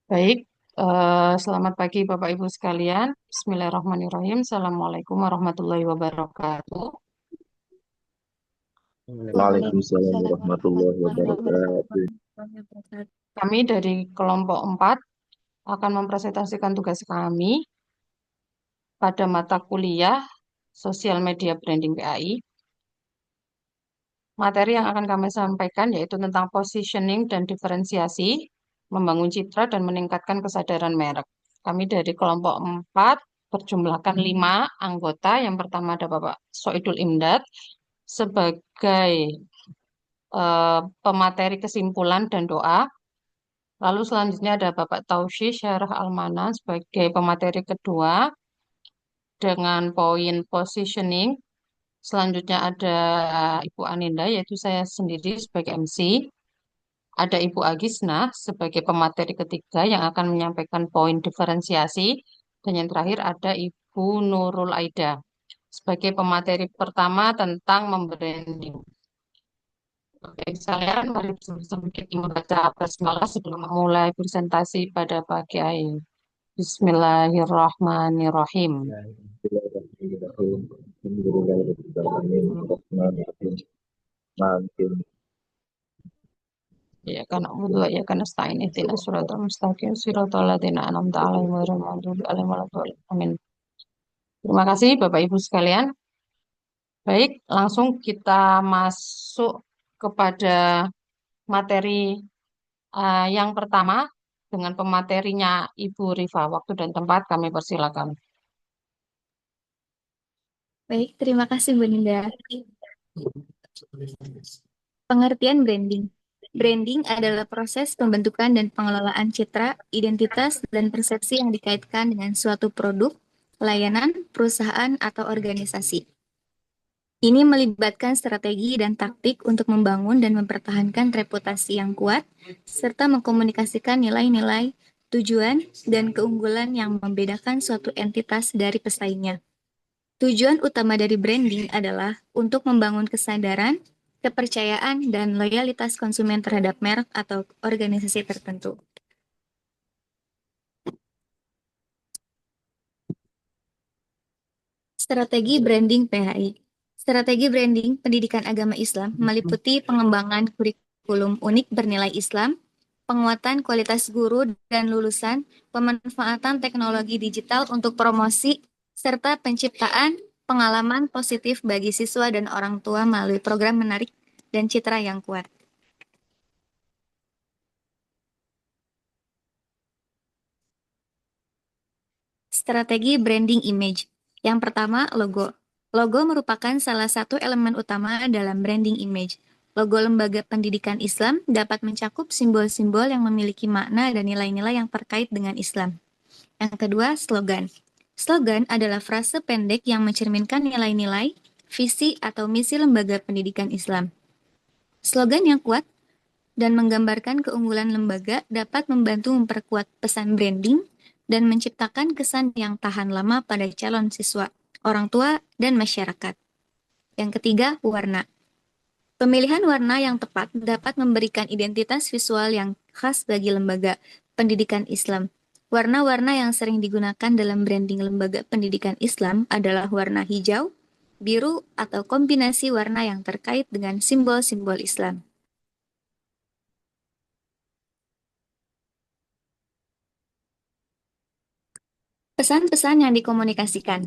Baik, selamat pagi Bapak Ibu sekalian. Bismillahirrahmanirrahim. Assalamualaikum warahmatullahi wabarakatuh. Waalaikumsalam Waalaikumsalam warahmatullahi warahmatullahi wabarakatuh. wabarakatuh. Kami dari kelompok 4 akan mempresentasikan tugas kami pada mata kuliah Sosial Media Branding PAI. Materi yang akan kami sampaikan yaitu tentang positioning dan diferensiasi, membangun citra dan meningkatkan kesadaran merek. Kami dari kelompok 4 berjumlahkan 5 anggota. Yang pertama ada Bapak Soidul Imdad sebagai pemateri kesimpulan dan doa. Lalu selanjutnya ada Bapak Tausi Syarah Almana sebagai pemateri kedua dengan poin positioning. Selanjutnya ada Ibu Aninda, yaitu saya sendiri sebagai MC. Ada Ibu Agisna sebagai pemateri ketiga yang akan menyampaikan poin diferensiasi. Dan yang terakhir ada Ibu Nurul Aida sebagai pemateri pertama tentang membranding. Oke, sekalian, mari bersama kita membaca basmalah sebelum memulai presentasi pada pagi hari. Bismillahirrahmanirrahim. Bismillahirrahmanirrahim. Alhamdulillahirabbil alamin. Arrahmanirrahim. Maliki Ya karena butuh ya karena stain itu surat mustaqim siratal ladzina an'amta 'alaihim ghairil maghdubi 'alaihim waladdallin. Amin. Terima kasih Bapak Ibu sekalian. Baik, langsung kita masuk kepada materi yang pertama dengan pematerinya Ibu Rifa. Waktu dan tempat kami persilakan. Baik, terima kasih Bu Ninda. Pengertian branding. Branding adalah proses pembentukan dan pengelolaan citra, identitas, dan persepsi yang dikaitkan dengan suatu produk, layanan, perusahaan, atau organisasi. Ini melibatkan strategi dan taktik untuk membangun dan mempertahankan reputasi yang kuat, serta mengkomunikasikan nilai-nilai, tujuan, dan keunggulan yang membedakan suatu entitas dari pesaingnya. Tujuan utama dari branding adalah untuk membangun kesadaran, kepercayaan, dan loyalitas konsumen terhadap merek atau organisasi tertentu. Strategi branding PHI. Strategi branding pendidikan agama Islam meliputi pengembangan kurikulum unik bernilai Islam, penguatan kualitas guru dan lulusan, pemanfaatan teknologi digital untuk promosi, serta penciptaan pengalaman positif bagi siswa dan orang tua melalui program menarik dan citra yang kuat. Strategi branding image. Yang pertama, logo. Logo merupakan salah satu elemen utama dalam branding image. Logo lembaga pendidikan Islam dapat mencakup simbol-simbol yang memiliki makna dan nilai-nilai yang terkait dengan Islam. Yang kedua, slogan. Slogan adalah frase pendek yang mencerminkan nilai-nilai, visi, atau misi lembaga pendidikan Islam. Slogan yang kuat dan menggambarkan keunggulan lembaga dapat membantu memperkuat pesan branding dan menciptakan kesan yang tahan lama pada calon siswa, orang tua, dan masyarakat. Yang ketiga, warna. Pemilihan warna yang tepat dapat memberikan identitas visual yang khas bagi lembaga pendidikan Islam. Warna-warna yang sering digunakan dalam branding lembaga pendidikan Islam adalah warna hijau, biru, atau kombinasi warna yang terkait dengan simbol-simbol Islam. Pesan-pesan yang dikomunikasikan.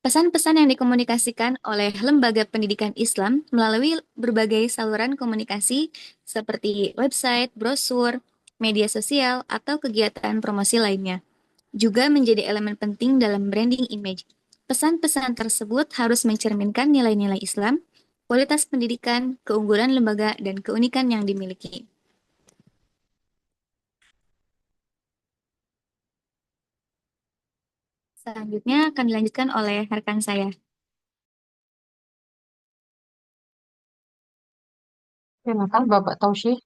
Pesan-pesan yang dikomunikasikan oleh lembaga pendidikan Islam melalui berbagai saluran komunikasi seperti website, brosur, media sosial, atau kegiatan promosi lainnya, juga menjadi elemen penting dalam branding image. Pesan-pesan tersebut harus mencerminkan nilai-nilai Islam, kualitas pendidikan, keunggulan lembaga, dan keunikan yang dimiliki. Selanjutnya akan dilanjutkan oleh rekan saya. Silakan Bapak Tausi.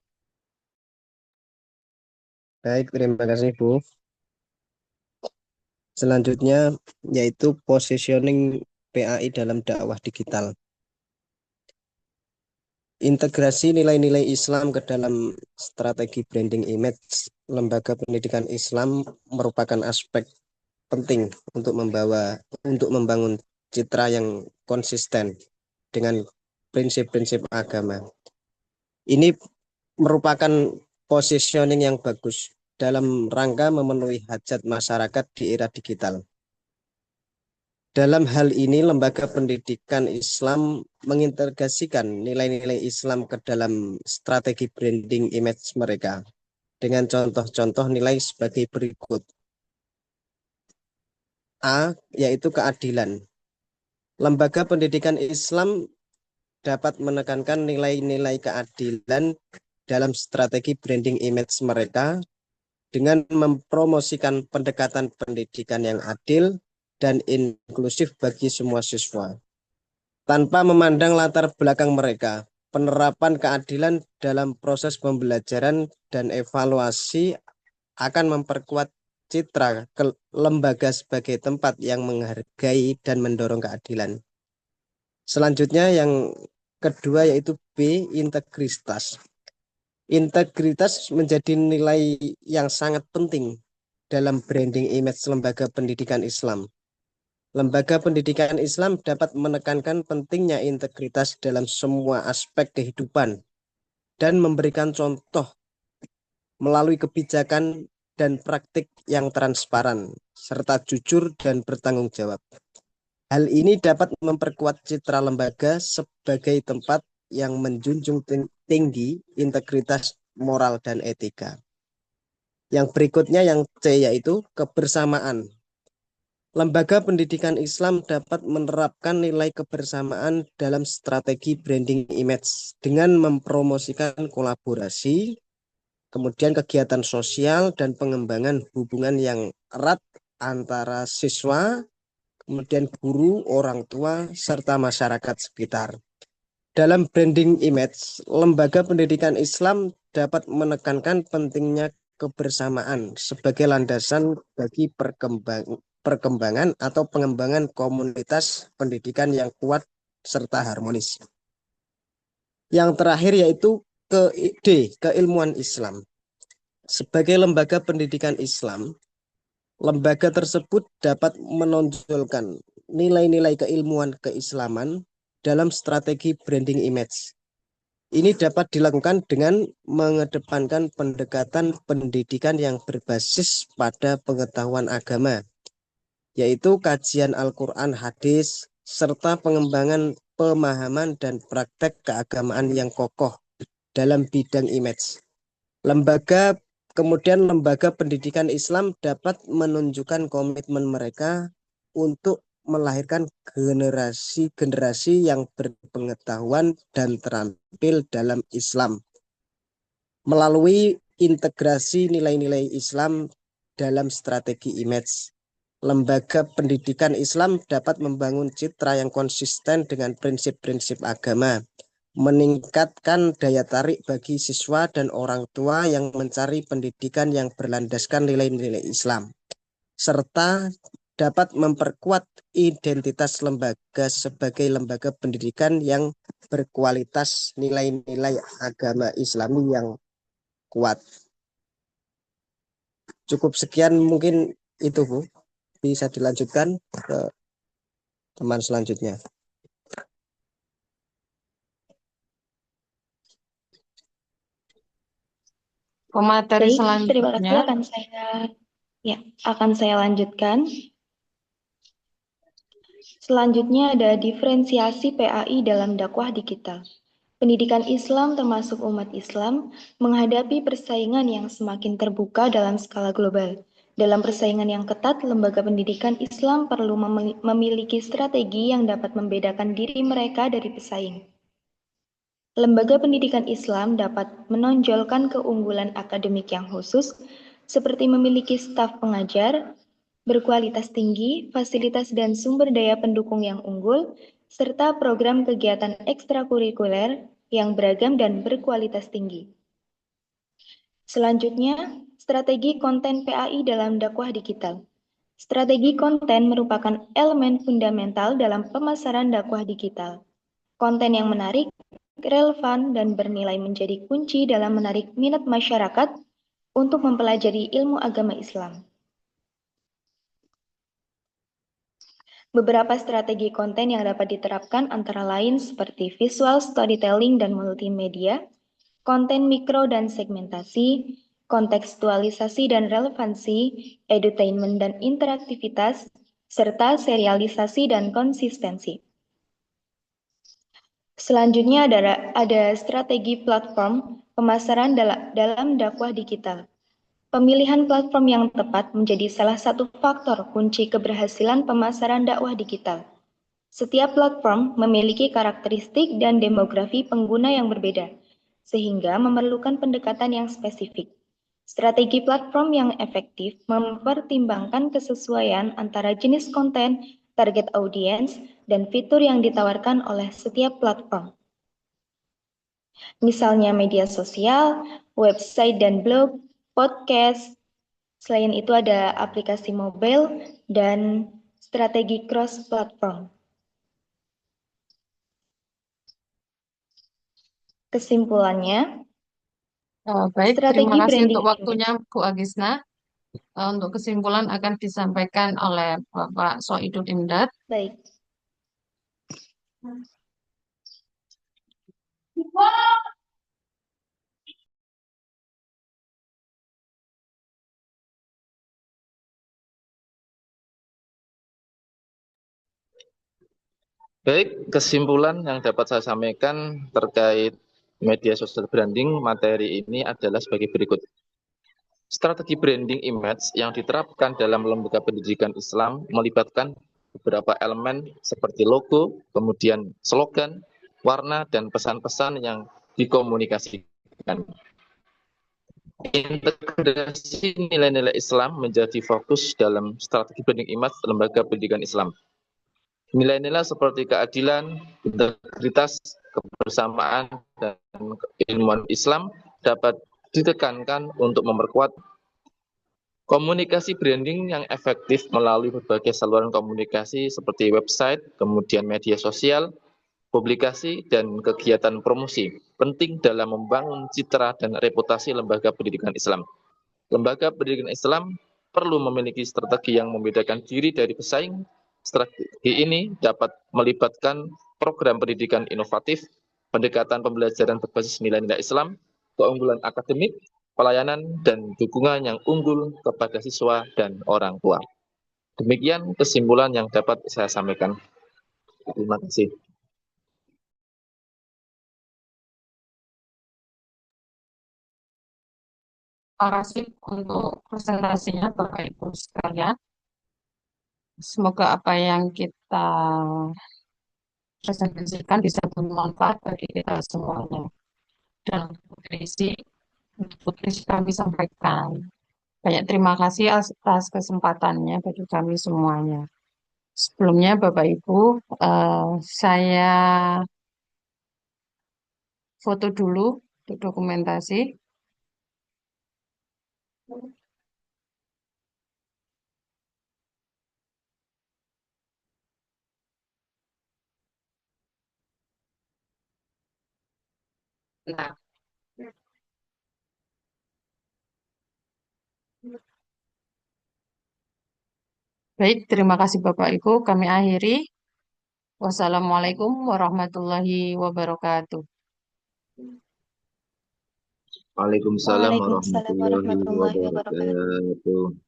Baik, terima kasih Bu. Selanjutnya yaitu positioning PAI dalam dakwah digital. Integrasi nilai-nilai Islam ke dalam strategi branding image lembaga pendidikan Islam merupakan aspek penting untuk membangun citra yang konsisten dengan prinsip-prinsip agama. Ini merupakan positioning yang bagus dalam rangka memenuhi hajat masyarakat di era digital. Dalam hal ini, lembaga pendidikan Islam mengintegrasikan nilai-nilai Islam ke dalam strategi branding image mereka dengan contoh-contoh nilai sebagai berikut. A, yaitu keadilan. Lembaga pendidikan Islam dapat menekankan nilai-nilai keadilan dalam strategi branding image mereka dengan mempromosikan pendekatan pendidikan yang adil dan inklusif bagi semua siswa. Tanpa memandang latar belakang mereka, penerapan keadilan dalam proses pembelajaran dan evaluasi akan memperkuat citra lembaga sebagai tempat yang menghargai dan mendorong keadilan. Selanjutnya yang kedua yaitu B, integritas. Integritas menjadi nilai yang sangat penting dalam branding image lembaga pendidikan Islam. Lembaga pendidikan Islam dapat menekankan pentingnya integritas dalam semua aspek kehidupan dan memberikan contoh melalui kebijakan dan praktik yang transparan, serta jujur dan bertanggung jawab. Hal ini dapat memperkuat citra lembaga sebagai tempat yang menjunjung tinggi integritas moral dan etika. Yang berikutnya yang C yaitu kebersamaan. Lembaga pendidikan Islam dapat menerapkan nilai kebersamaan dalam strategi branding image dengan mempromosikan kolaborasi, kemudian kegiatan sosial dan pengembangan hubungan yang erat antara siswa, kemudian guru, orang tua, serta masyarakat sekitar. Dalam branding image, lembaga pendidikan Islam dapat menekankan pentingnya kebersamaan sebagai landasan bagi perkembangan atau pengembangan komunitas pendidikan yang kuat serta harmonis. Yang terakhir yaitu keilmuan Islam. Sebagai lembaga pendidikan Islam, lembaga tersebut dapat menonjolkan nilai-nilai keilmuan keislaman dalam strategi branding image. Ini dapat dilakukan dengan mengedepankan pendekatan pendidikan yang berbasis pada pengetahuan agama, yaitu kajian Al-Quran, hadis, serta pengembangan pemahaman dan praktek keagamaan yang kokoh dalam bidang image. Kemudian lembaga pendidikan Islam dapat menunjukkan komitmen mereka untuk melahirkan generasi-generasi yang berpengetahuan dan terampil dalam Islam. Melalui integrasi nilai-nilai Islam dalam strategi image, lembaga pendidikan Islam dapat membangun citra yang konsisten dengan prinsip-prinsip agama, meningkatkan daya tarik bagi siswa dan orang tua yang mencari pendidikan yang berlandaskan nilai-nilai Islam, serta dapat memperkuat identitas lembaga sebagai lembaga pendidikan yang berkualitas nilai-nilai agama Islami yang kuat. Cukup sekian mungkin itu, Bu. Bisa dilanjutkan ke teman selanjutnya. Pemateri Baik, terima kasih. selanjutnya. Akan saya lanjutkan. Selanjutnya ada diferensiasi PAI dalam dakwah digital. Pendidikan Islam termasuk umat Islam menghadapi persaingan yang semakin terbuka dalam skala global. Dalam persaingan yang ketat, lembaga pendidikan Islam perlu memiliki strategi yang dapat membedakan diri mereka dari pesaing. Lembaga pendidikan Islam dapat menonjolkan keunggulan akademik yang khusus, seperti memiliki staf pengajar berkualitas tinggi, fasilitas dan sumber daya pendukung yang unggul, serta program kegiatan ekstrakurikuler yang beragam dan berkualitas tinggi. Selanjutnya, strategi konten PAI dalam dakwah digital. Strategi konten merupakan elemen fundamental dalam pemasaran dakwah digital. Konten yang menarik, relevan, dan bernilai menjadi kunci dalam menarik minat masyarakat untuk mempelajari ilmu agama Islam. Beberapa strategi konten yang dapat diterapkan antara lain seperti visual storytelling dan multimedia, konten mikro dan segmentasi, kontekstualisasi dan relevansi, edutainment dan interaktivitas, serta serialisasi dan konsistensi. Selanjutnya ada strategi platform pemasaran dalam dakwah digital. Pemilihan platform yang tepat menjadi salah satu faktor kunci keberhasilan pemasaran dakwah digital. Setiap platform memiliki karakteristik dan demografi pengguna yang berbeda, sehingga memerlukan pendekatan yang spesifik. Strategi platform yang efektif mempertimbangkan kesesuaian antara jenis konten, target audiens, dan fitur yang ditawarkan oleh setiap platform. Misalnya media sosial, website dan blog, podcast. Selain itu ada aplikasi mobile dan strategi cross-platform. Kesimpulannya, Baik, terima strategi kasih branding untuk waktunya, Bu Agisna. Untuk kesimpulan akan disampaikan oleh Bapak Soidul Imdad. baik. Baik, kesimpulan yang dapat saya sampaikan terkait media sosial branding materi ini adalah sebagai berikut. Strategi branding image yang diterapkan dalam lembaga pendidikan Islam melibatkan beberapa elemen seperti logo, kemudian slogan, warna, dan pesan-pesan yang dikomunikasikan. Integrasi nilai-nilai Islam menjadi fokus dalam strategi branding image lembaga pendidikan Islam. Nilai-nilai seperti keadilan, integritas, kebersamaan, dan keilmuan Islam dapat ditekankan untuk memperkuat komunikasi branding yang efektif melalui berbagai saluran komunikasi seperti website, kemudian media sosial, publikasi, dan kegiatan promosi. Penting dalam membangun citra dan reputasi lembaga pendidikan Islam. Lembaga pendidikan Islam perlu memiliki strategi yang membedakan diri dari pesaing. Strategi ini dapat melibatkan program pendidikan inovatif, pendekatan pembelajaran berbasis nilai-nilai Islam, keunggulan akademik, pelayanan, dan dukungan yang unggul kepada siswa dan orang tua. Demikian kesimpulan yang dapat saya sampaikan. Terima kasih. Terima kasih untuk presentasinya, Bapak Ibu sekalian. Semoga apa yang kita presentasikan bisa bermanfaat bagi kita semuanya. Dan untuk isi kami sampaikan. Banyak terima kasih atas kesempatannya bagi kami semuanya. Sebelumnya, Bapak Ibu, saya foto dulu untuk dokumentasi. Nah, baik, terima kasih Bapak Ibu. Kami akhiri. Wassalamualaikum warahmatullahi wabarakatuh. Waalaikumsalam Waalaikumsalam warahmatullahi warahmatullahi wabarakatuh. wabarakatuh.